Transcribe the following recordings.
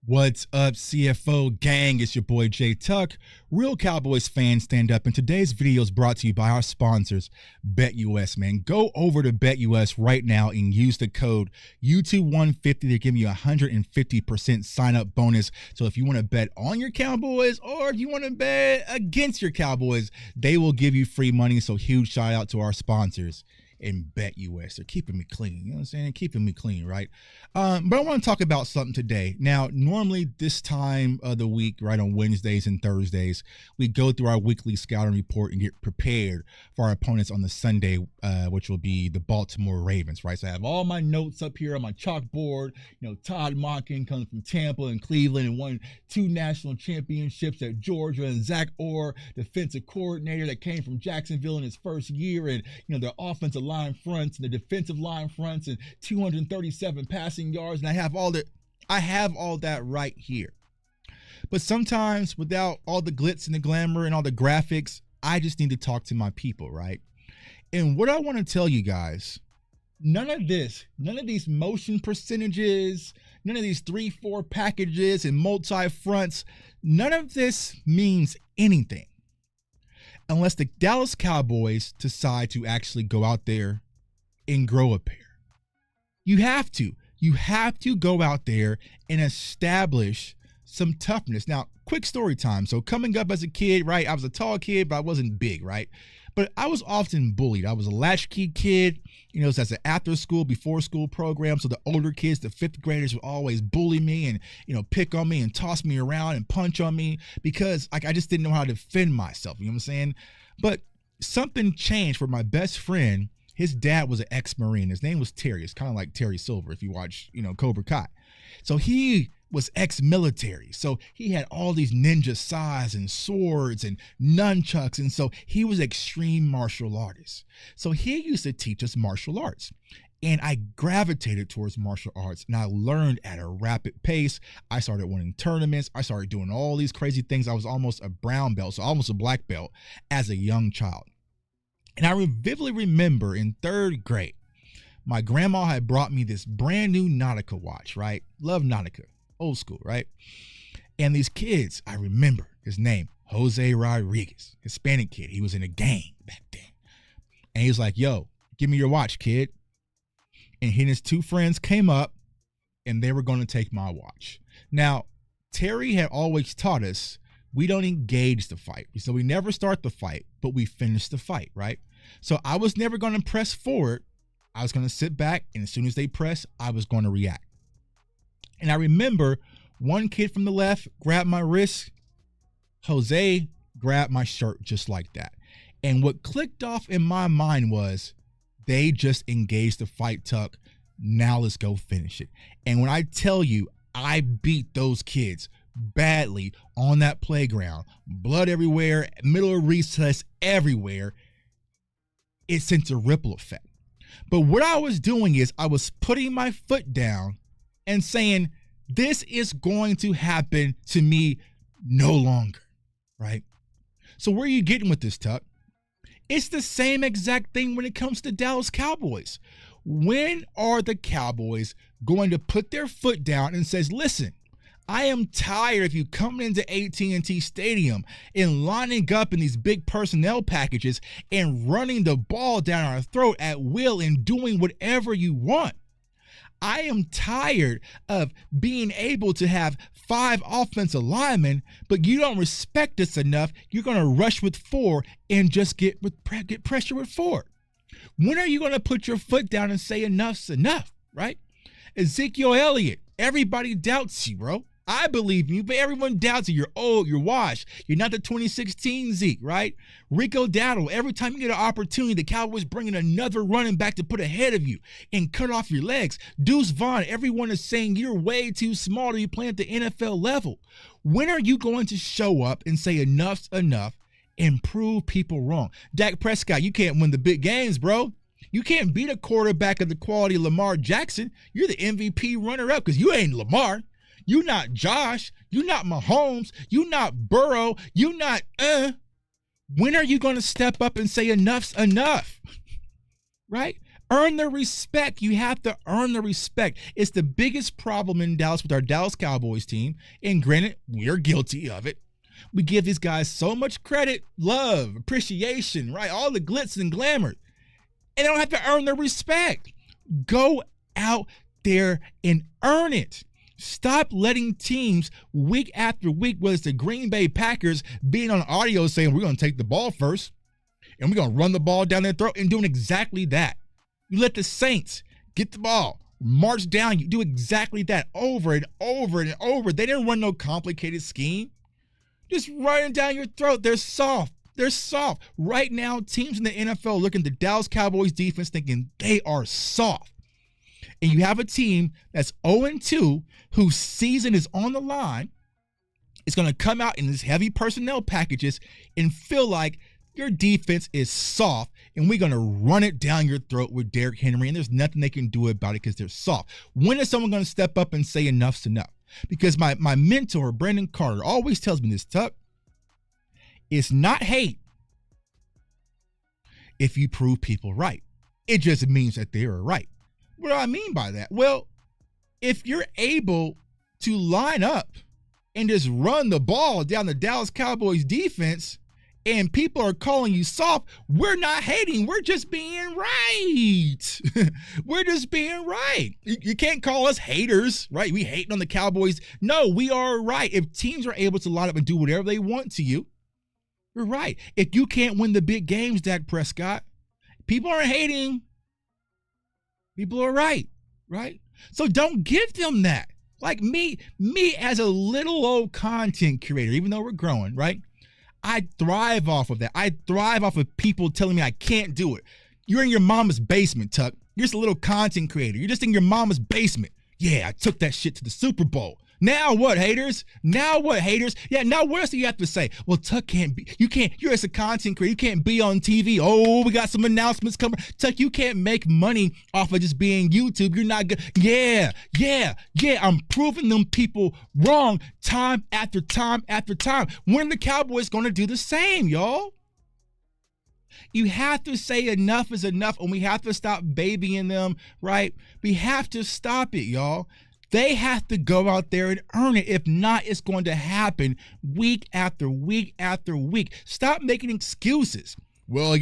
What's up, CFO gang? It's your boy Jay Tuck. Real Cowboys fans, stand up. And today's video is brought to you by our sponsors, BetUS, man. Go over to BetUS right now and use the code YouTube150. They're giving you a 150% sign-up bonus. So if you want to bet on your Cowboys or if you want to bet against your Cowboys, they will give you free money. So huge shout out to our sponsors and BetUS. They're keeping me clean. You know what I'm saying? Keeping me clean, right? But I want to talk about something today. Now, normally this time of the week, right, on Wednesdays and Thursdays, we go through our weekly scouting report and get prepared for our opponents on the Sunday, which will be the Baltimore Ravens, right? So I have all my notes up here on my chalkboard. You know, Todd Monken comes from Tampa and Cleveland and won 2 national championships at Georgia, and Zach Orr, defensive coordinator that came from Jacksonville in his first year, and, you know, their offensive line fronts and the defensive line fronts and 237 passing yards, and I have all that right here. But sometimes without all the glitz and the glamour and all the graphics, I just need to talk to my people, right? And what I want to tell you guys, none of these motion percentages, none of these 3-4 packages and multi-fronts, none of this means anything unless the Dallas Cowboys decide to actually go out there and grow a pair. You have to go out there and establish some toughness. Now, quick story time. So coming up as a kid, right, I was a tall kid, but I wasn't big, right? But I was often bullied. I was a latchkey kid, you know, so that's an after school, before school program. So the older kids, the 5th graders, would always bully me and, you know, pick on me and toss me around and punch on me because I just didn't know how to defend myself. You know what I'm saying? But something changed for my best friend. His dad was an ex-Marine. His name was Terry. It's kind of like Terry Silver if you watch, you know, Cobra Kai. So he was ex-military. So he had all these ninja sais and swords and nunchucks. And so he was extreme martial artist. So he used to teach us martial arts. And I gravitated towards martial arts, and I learned at a rapid pace. I started winning tournaments. I started doing all these crazy things. I was almost a brown belt, so almost a black belt as a young child. And I vividly remember in 3rd grade, my grandma had brought me this brand new Nautica watch, right? Love Nautica, old school, right? And these kids, I remember his name, Jose Rodriguez, Hispanic kid. He was in a gang back then. And he was like, yo, give me your watch, kid. And he and his 2 friends came up and they were going to take my watch. Now, Terry had always taught us we don't engage the fight. So we never start the fight, but we finish the fight, right? So I was never going to press forward. I was going to sit back, and as soon as they pressed, I was going to react. And I remember one kid from the left grabbed my wrist. Jose grabbed my shirt just like that. And what clicked off in my mind was, they just engaged the fight, Tuck. Now let's go finish it. And when I tell you, I beat those kids badly on that playground, blood everywhere, middle of recess everywhere, it sent a ripple effect. But what I was doing is I was putting my foot down and saying, this is going to happen to me no longer, right? So where are you getting with this, Tuck? It's the same exact thing when it comes to Dallas Cowboys. When are the Cowboys going to put their foot down and says, listen, I am tired of you coming into AT&T Stadium and lining up in these big personnel packages and running the ball down our throat at will and doing whatever you want. I am tired of being able to have 5 offensive linemen, but you don't respect us enough. You're going to rush with 4 and just get pressure with 4. When are you going to put your foot down and say enough's enough, right? Ezekiel Elliott, everybody doubts you, bro. I believe in you, but everyone doubts you. You're old, you're washed. You're not the 2016 Zeke, right? Rico Dowdle, every time you get an opportunity, the Cowboys bring in another running back to put ahead of you and cut off your legs. Deuce Vaughn, everyone is saying you're way too small to be playing at the NFL level. When are you going to show up and say enough's enough and prove people wrong? Dak Prescott, you can't win the big games, bro. You can't beat a quarterback of the quality of Lamar Jackson. You're the MVP runner-up because you ain't Lamar. You not Josh. You not Mahomes. You not Burrow. You not When are you going to step up and say enough's enough? Right? Earn the respect. You have to earn the respect. It's the biggest problem in Dallas with our Dallas Cowboys team. And granted, we're guilty of it. We give these guys so much credit, love, appreciation, right? All the glitz and glamour. And they don't have to earn their respect. Go out there and earn it. Stop letting teams week after week, whether it's the Green Bay Packers, being on audio saying we're going to take the ball first and we're going to run the ball down their throat, and doing exactly that. You let the Saints get the ball, march down. You do exactly that over and over and over. They didn't run no complicated scheme. Just running down your throat. They're soft. They're soft. Right now, teams in the NFL looking at the Dallas Cowboys defense thinking they are soft. And you have a team that's 0-2 whose season is on the line. It's going to come out in these heavy personnel packages and feel like your defense is soft, and we're going to run it down your throat with Derrick Henry, and there's nothing they can do about it because they're soft. When is someone going to step up and say enough's enough? Because my mentor, Brandon Carter, always tells me this, Tuck. It's not hate if you prove people right. It just means that they are right. What do I mean by that? Well, if you're able to line up and just run the ball down the Dallas Cowboys defense, and people are calling you soft, we're not hating. We're just being right. We're just being right. You can't call us haters, right? We hating on the Cowboys. No, we are right. If teams are able to line up and do whatever they want to you, you're right. If you can't win the big games, Dak Prescott, people aren't hating. People are right? So don't give them that. Like me as a little old content creator, even though we're growing, right? I thrive off of that. I thrive off of people telling me I can't do it. You're in your mama's basement, Tuck. You're just a little content creator. You're just in your mama's basement. Yeah, I took that shit to the Super Bowl. Now what, haters? Now what, haters? Yeah, now what else do you have to say? Well, Tuck you're as a content creator, you can't be on TV. Oh, we got some announcements coming. Tuck, you can't make money off of just being YouTube. You're not good. Yeah. I'm proving them people wrong time after time after time. When the Cowboys gonna do the same, y'all? You have to say enough is enough, and we have to stop babying them, right? We have to stop it, y'all. They have to go out there and earn it. If not, it's going to happen week after week after week. Stop making excuses. Well,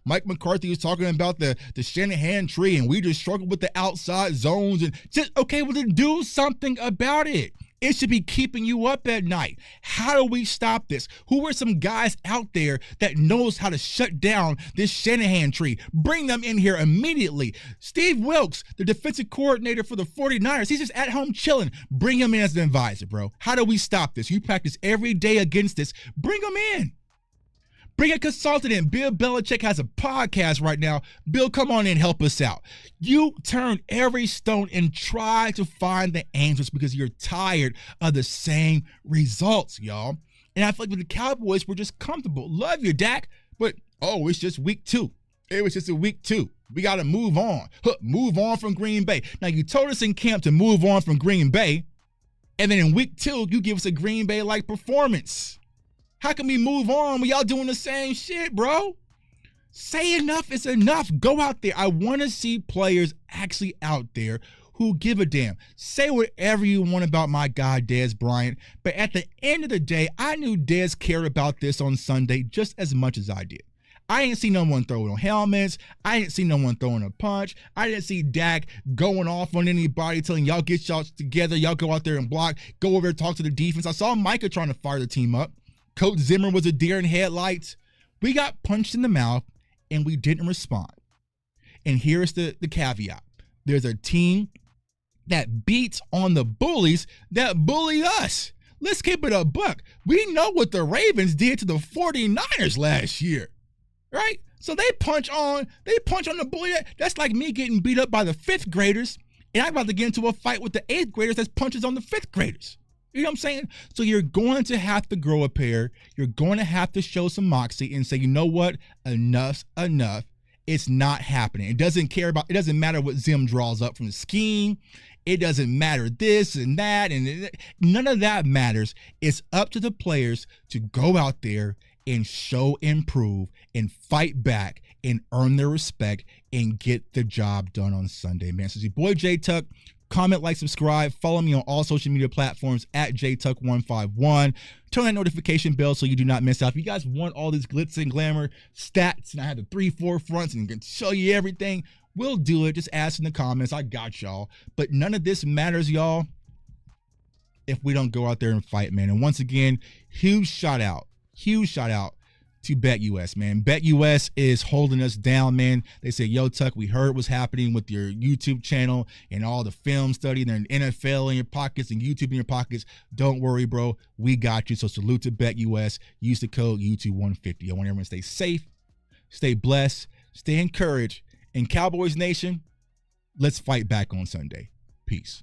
Mike McCarthy was talking about the Shanahan tree, and we just struggle with the outside zones. And just, okay, well, then do something about it. It should be keeping you up at night. How do we stop this? Who are some guys out there that knows how to shut down this Shanahan tree? Bring them in here immediately. Steve Wilkes, the defensive coordinator for the 49ers, he's just at home chilling. Bring him in as an advisor, bro. How do we stop this? You practice every day against this. Bring him in. Bring a consultant in. Bill Belichick has a podcast right now. Bill, come on in, help us out. You turn every stone and try to find the answers because you're tired of the same results, y'all. And I feel like with the Cowboys, we're just comfortable. Love you, Dak, but, it's just week 2. It was just a week 2. We got to move on. Move on from Green Bay. Now, you told us in camp to move on from Green Bay, and then in week 2, you give us a Green Bay-like performance. How can we move on when y'all doing the same shit, bro? Say enough is enough. Go out there. I want to see players actually out there who give a damn. Say whatever you want about my guy, Dez Bryant, but at the end of the day, I knew Dez cared about this on Sunday just as much as I did. I didn't see no one throwing helmets. I didn't see no one throwing a punch. I didn't see Dak going off on anybody, telling y'all get y'all together, y'all go out there and block, go over and talk to the defense. I saw Micah trying to fire the team up. Coach Zimmer was a deer in headlights. We got punched in the mouth, and we didn't respond. And here's the caveat. There's a team that beats on the bullies that bully us. Let's keep it a buck. We know what the Ravens did to the 49ers last year, right? So they punch on the bully. That's like me getting beat up by the 5th graders, and I'm about to get into a fight with the 8th graders that's punches on the 5th graders. You know what I'm saying? So you're going to have to grow a pair. You're going to have to show some moxie and say, you know what? Enough's enough. It's not happening. It doesn't matter what Zim draws up from the scheme. It doesn't matter this and that. And none of that matters. It's up to the players to go out there and show and prove and fight back and earn their respect and get the job done on Sunday, man. So it's your boy J Tuck. Comment, like, subscribe. Follow me on all social media platforms at JTuck151. Turn that notification bell so you do not miss out. If you guys want all this glitz and glamour stats, and I have the 3-4 fronts and can show you everything, we'll do it. Just ask in the comments. I got y'all. But none of this matters, y'all, if we don't go out there and fight, man. And once again, huge shout out to BetUS, man. BetUS is holding us down, man. They say, yo, Tuck, we heard what's happening with your YouTube channel and all the film study and NFL in your pockets and YouTube in your pockets. Don't worry, bro. We got you. So salute to BetUS. Use the code YouTube150. I want everyone to stay safe, stay blessed, stay encouraged. And Cowboys Nation, let's fight back on Sunday. Peace.